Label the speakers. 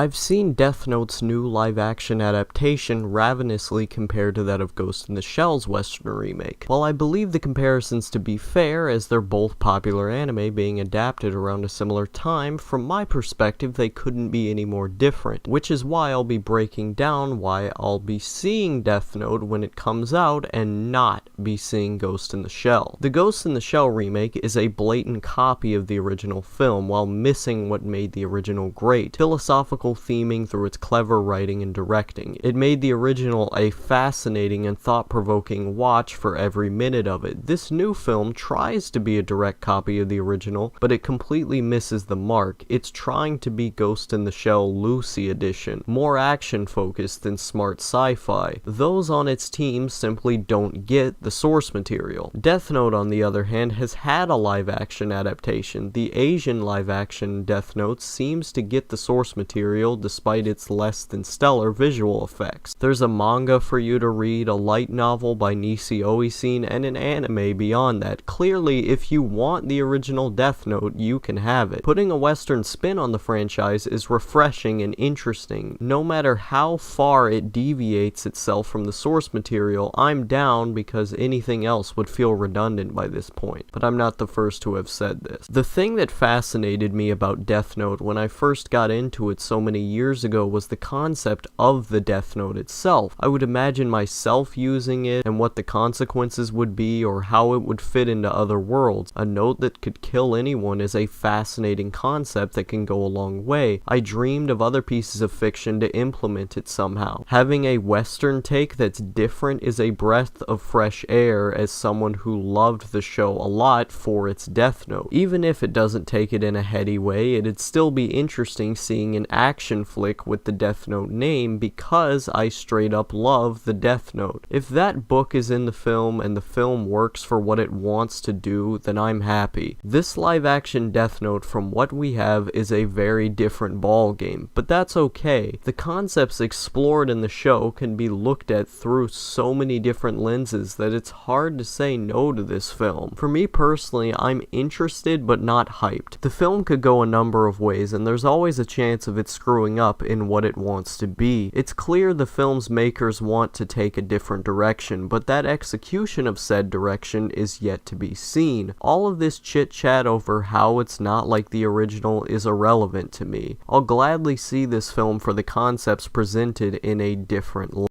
Speaker 1: I've seen Death Note's new live-action adaptation ravenously compared to that of Ghost in the Shell's Western remake. While I believe the comparisons to be fair, as they're both popular anime being adapted around a similar time, from my perspective they couldn't be any more different, which is why I'll be breaking down why I'll be seeing Death Note when it comes out and not be seeing Ghost in the Shell. The Ghost in the Shell remake is a blatant copy of the original film while missing what made the original great: philosophical theming through its clever writing and directing. It made the original a fascinating and thought-provoking watch for every minute of it. This new film tries to be a direct copy of the original, but it completely misses the mark. It's trying to be Ghost in the Shell Lucy edition, more action-focused than smart sci-fi. Those on its team simply don't get the source material. Death Note, on the other hand, has had a live-action adaptation. The Asian live-action Death Note seems to get the source material despite its less than stellar visual effects. There's a manga for you to read, a light novel by Nisi Oisin, and an anime beyond that. Clearly, if you want the original Death Note, you can have it. Putting a Western spin on the franchise is refreshing and interesting. No matter how far it deviates itself from the source material, I'm down, because anything else would feel redundant by this point. But I'm not the first to have said this. The thing that fascinated me about Death Note when I first got into it so many years ago was the concept of the Death Note itself. I would imagine myself using it and what the consequences would be or how it would fit into other worlds. A note that could kill anyone is a fascinating concept that can go a long way. I dreamed of other pieces of fiction to implement it somehow. Having a Western take that's different is a breath of fresh air as someone who loved the show a lot for its Death Note. Even if it doesn't take it in a heady way, it'd still be interesting seeing an action flick with the Death Note name, because I straight up love the Death Note. If that book is in the film and the film works for what it wants to do, then I'm happy. This live action Death Note, from what we have, is a very different ball game, but that's okay. The concepts explored in the show can be looked at through so many different lenses that it's hard to say no to this film. For me personally, I'm interested but not hyped. The film could go a number of ways, and there's always a chance of it screwing up in what it wants to be. It's clear the film's makers want to take a different direction, but that execution of said direction is yet to be seen. All of this chit-chat over how it's not like the original is irrelevant to me. I'll gladly see this film for the concepts presented in a different light.